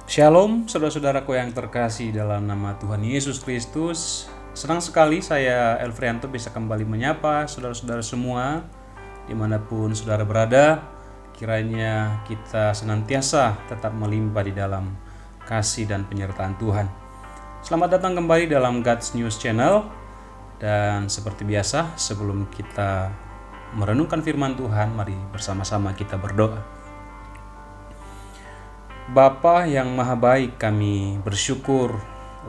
Shalom, saudara-saudaraku yang terkasih dalam nama Tuhan Yesus Kristus. Senang sekali saya Elfrianto bisa kembali menyapa saudara-saudara semua dimanapun saudara berada. Kiranya kita senantiasa tetap melimpah di dalam kasih dan penyertaan Tuhan. Selamat datang kembali dalam God's News Channel. Dan seperti biasa, sebelum kita merenungkan firman Tuhan, mari bersama-sama kita berdoa. Bapa yang maha baik, kami bersyukur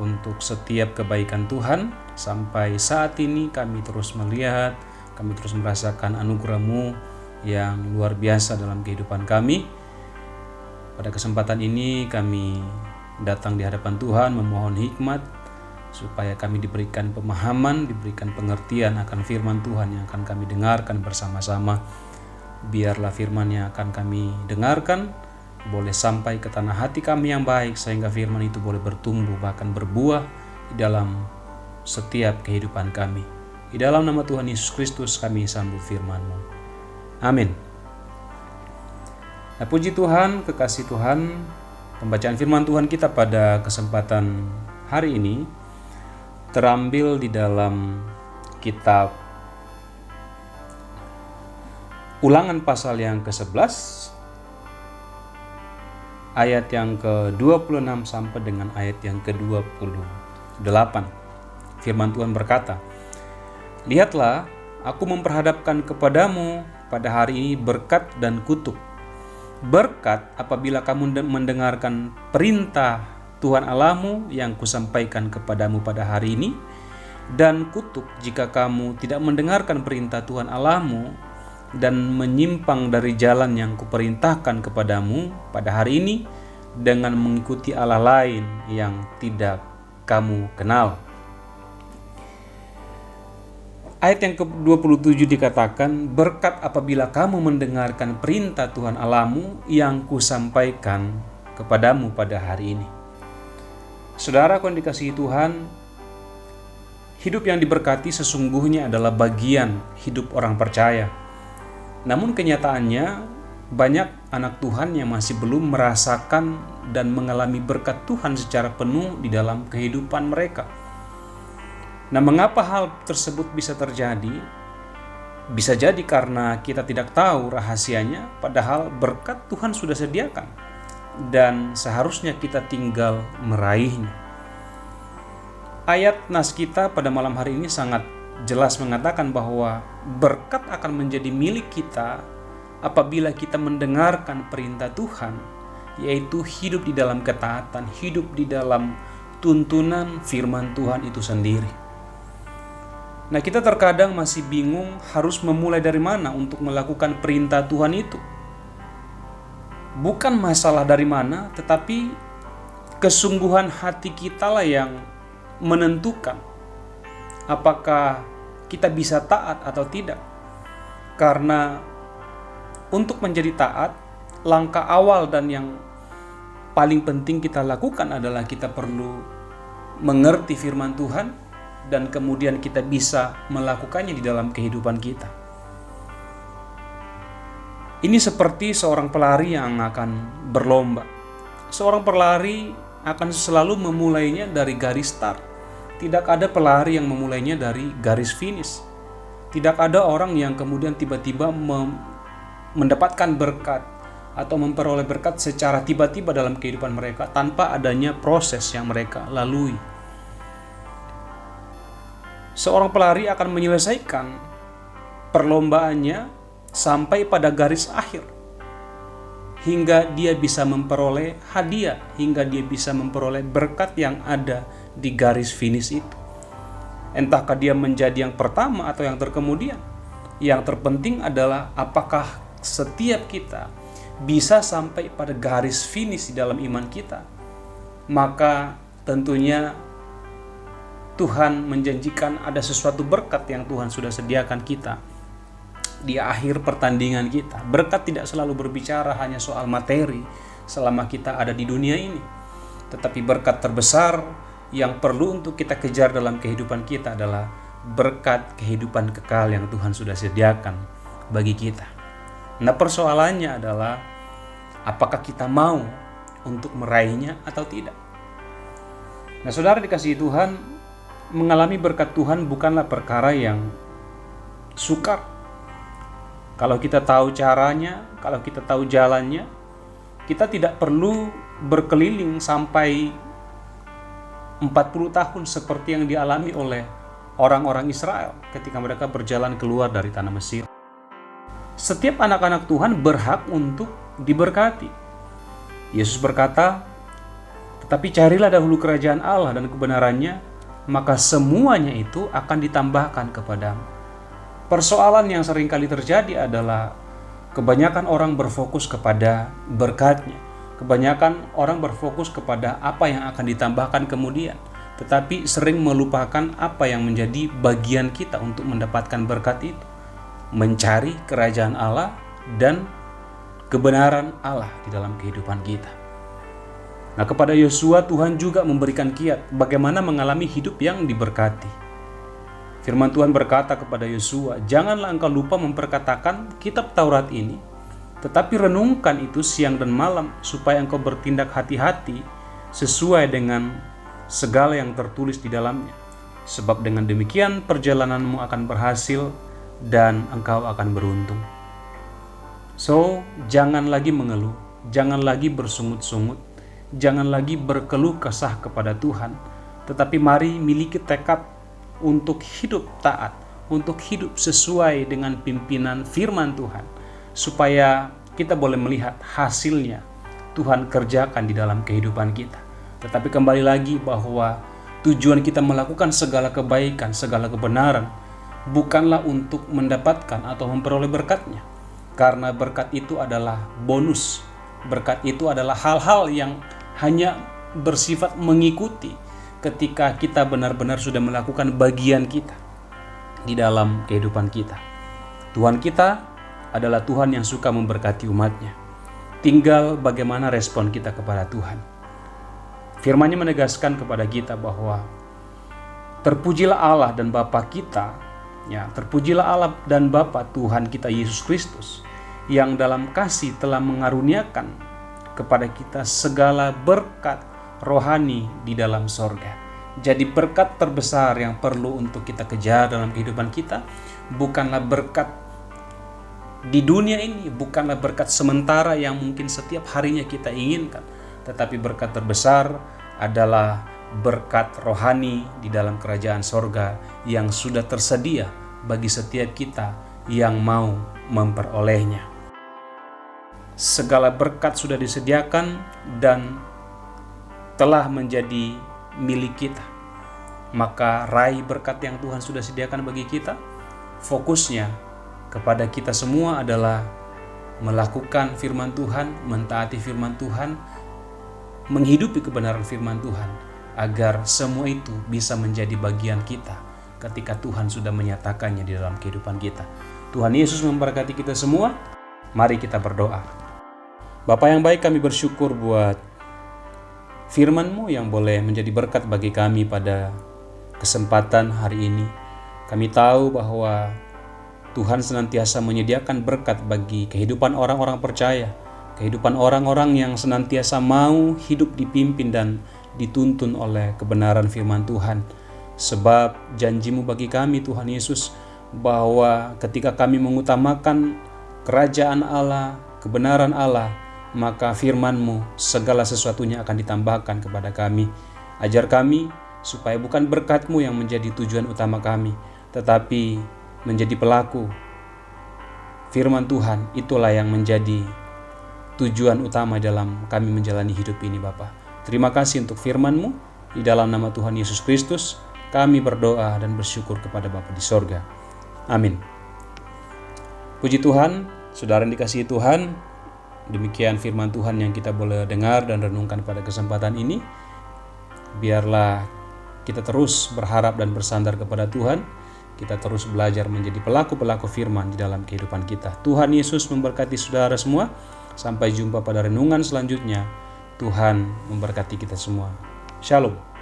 untuk setiap kebaikan Tuhan. Sampai saat ini kami terus melihat, kami terus merasakan anugerah-Mu yang luar biasa dalam kehidupan kami. Pada kesempatan ini kami datang di hadapan Tuhan memohon hikmat, supaya kami diberikan pemahaman, diberikan pengertian akan firman Tuhan yang akan kami dengarkan bersama-sama. Biarlah firman yang akan kami dengarkan boleh sampai ke tanah hati kami yang baik, sehingga firman itu boleh bertumbuh bahkan berbuah di dalam setiap kehidupan kami. Di dalam nama Tuhan Yesus Kristus kami sambut firman-Mu. Amin. Nah, puji Tuhan, kekasih Tuhan, pembacaan firman Tuhan kita pada kesempatan hari ini terambil di dalam kitab Ulangan pasal yang ke-11 ayat yang ke-26 sampai dengan ayat yang ke-28. Firman Tuhan berkata, "Lihatlah, aku memperhadapkan kepadamu pada hari ini berkat dan kutuk. Berkat apabila kamu mendengarkan perintah Tuhan Allahmu yang kusampaikan kepadamu pada hari ini, dan kutuk jika kamu tidak mendengarkan perintah Tuhan Allahmu dan menyimpang dari jalan yang kuperintahkan kepadamu pada hari ini dengan mengikuti Allah lain yang tidak kamu kenal." Ayat yang ke-27 dikatakan, "Berkat apabila kamu mendengarkan perintah Tuhan Allahmu yang kusampaikan kepadamu pada hari ini." Saudara yang dikasihi Tuhan, hidup yang diberkati sesungguhnya adalah bagian hidup orang percaya. Namun kenyataannya banyak anak Tuhan yang masih belum merasakan dan mengalami berkat Tuhan secara penuh di dalam kehidupan mereka. Nah, mengapa hal tersebut bisa terjadi? Bisa jadi karena kita tidak tahu rahasianya, padahal berkat Tuhan sudah sediakan dan seharusnya kita tinggal meraihnya. Ayat nas kita pada malam hari ini sangat jelas mengatakan bahwa berkat akan menjadi milik kita apabila kita mendengarkan perintah Tuhan, yaitu hidup di dalam ketaatan, hidup di dalam tuntunan firman Tuhan itu sendiri. Nah, kita terkadang masih bingung harus memulai dari mana untuk melakukan perintah Tuhan itu. Bukan masalah dari mana, tetapi kesungguhan hati kita lah yang menentukan apakah kita bisa taat atau tidak. Karena untuk menjadi taat, langkah awal dan yang paling penting kita lakukan adalah kita perlu mengerti firman Tuhan dan kemudian kita bisa melakukannya di dalam kehidupan kita. Ini seperti seorang pelari yang akan berlomba. Seorang pelari akan selalu memulainya dari garis start. Tidak ada pelari yang memulainya dari garis finish. Tidak ada orang yang kemudian tiba-tiba mendapatkan berkat atau memperoleh berkat secara tiba-tiba dalam kehidupan mereka tanpa adanya proses yang mereka lalui. Seorang pelari akan menyelesaikan perlombaannya sampai pada garis akhir, hingga dia bisa memperoleh hadiah, hingga dia bisa memperoleh berkat yang ada di garis finish itu. Entahkah dia menjadi yang pertama atau yang terkemudian. Yang terpenting adalah apakah setiap kita bisa sampai pada garis finish di dalam iman kita. Maka tentunya Tuhan menjanjikan ada sesuatu berkat yang Tuhan sudah sediakan kita di akhir pertandingan kita. Berkat tidak selalu berbicara hanya soal materi selama kita ada di dunia ini, tetapi berkat terbesar yang perlu untuk kita kejar dalam kehidupan kita adalah berkat kehidupan kekal yang Tuhan sudah sediakan bagi kita. Nah, persoalannya adalah apakah kita mau untuk meraihnya atau tidak. Nah, saudara dikasihi Tuhan, mengalami berkat Tuhan bukanlah perkara yang sukar. Kalau kita tahu caranya, kalau kita tahu jalannya, kita tidak perlu berkeliling sampai 40 tahun seperti yang dialami oleh orang-orang Israel ketika mereka berjalan keluar dari tanah Mesir. Setiap anak-anak Tuhan berhak untuk diberkati. Yesus berkata, "Tetapi carilah dahulu kerajaan Allah dan kebenarannya, maka semuanya itu akan ditambahkan kepadamu." Persoalan yang seringkali terjadi adalah kebanyakan orang berfokus kepada berkatnya. Kebanyakan orang berfokus kepada apa yang akan ditambahkan kemudian, tetapi sering melupakan apa yang menjadi bagian kita untuk mendapatkan berkat itu. Mencari kerajaan Allah dan kebenaran Allah di dalam kehidupan kita. Nah, kepada Yosua Tuhan juga memberikan kiat bagaimana mengalami hidup yang diberkati. Firman Tuhan berkata kepada Yosua, "Janganlah engkau lupa memperkatakan kitab Taurat ini, tetapi renungkan itu siang dan malam, supaya engkau bertindak hati-hati sesuai dengan segala yang tertulis di dalamnya. Sebab dengan demikian perjalananmu akan berhasil dan engkau akan beruntung." So, jangan lagi mengeluh, jangan lagi bersungut-sungut, jangan lagi berkeluh kesah kepada Tuhan, tetapi mari miliki tekad untuk hidup taat, untuk hidup sesuai dengan pimpinan firman Tuhan, supaya kita boleh melihat hasilnya Tuhan kerjakan di dalam kehidupan kita. Tetapi kembali lagi bahwa tujuan kita melakukan segala kebaikan, segala kebenaran, bukanlah untuk mendapatkan atau memperoleh berkatnya. Karena berkat itu adalah bonus. Berkat itu adalah hal-hal yang hanya bersifat mengikuti ketika kita benar-benar sudah melakukan bagian kita di dalam kehidupan kita. Tuhan kita adalah Tuhan yang suka memberkati umatnya. Tinggal bagaimana respon kita kepada Tuhan. Firman-Nya menegaskan kepada kita bahwa terpujilah Allah dan Bapa kita, terpujilah Allah dan Bapa Tuhan kita Yesus Kristus, yang dalam kasih telah mengaruniakan kepada kita segala berkat rohani di dalam sorga. Jadi berkat terbesar yang perlu untuk kita kejar dalam kehidupan kita bukanlah berkat di dunia ini, bukanlah berkat sementara yang mungkin setiap harinya kita inginkan, tetapi berkat terbesar adalah berkat rohani di dalam kerajaan sorga yang sudah tersedia bagi setiap kita yang mau memperolehnya. Segala berkat sudah disediakan dan telah menjadi milik kita. Maka raih berkat yang Tuhan sudah sediakan bagi kita. Fokusnya kepada kita semua adalah melakukan firman Tuhan, mentaati firman Tuhan, menghidupi kebenaran firman Tuhan, agar semua itu bisa menjadi bagian kita ketika Tuhan sudah menyatakannya di dalam kehidupan kita. Tuhan Yesus memberkati kita semua. Mari kita berdoa. Bapa yang baik, kami bersyukur buat firman-Mu yang boleh menjadi berkat bagi kami pada kesempatan hari ini. Kami tahu bahwa Tuhan senantiasa menyediakan berkat bagi kehidupan orang-orang percaya, kehidupan orang-orang yang senantiasa mau hidup dipimpin dan dituntun oleh kebenaran firman Tuhan. Sebab janji-Mu bagi kami Tuhan Yesus, bahwa ketika kami mengutamakan kerajaan Allah, kebenaran Allah, maka firman-Mu segala sesuatunya akan ditambahkan kepada kami. Ajar kami supaya bukan berkat-Mu yang menjadi tujuan utama kami, tetapi menjadi pelaku firman Tuhan. Itulah yang menjadi tujuan utama dalam kami menjalani hidup ini, Bapa. Terima kasih untuk firman-Mu. Di dalam nama Tuhan Yesus Kristus kami berdoa dan bersyukur kepada Bapa di sorga. Amin. Puji Tuhan, saudara yang dikasihi Tuhan, demikian firman Tuhan yang kita boleh dengar dan renungkan pada kesempatan ini. Biarlah kita terus berharap dan bersandar kepada Tuhan. Kita terus belajar menjadi pelaku-pelaku firman di dalam kehidupan kita. Tuhan Yesus memberkati saudara semua. Sampai jumpa pada renungan selanjutnya. Tuhan memberkati kita semua. Shalom.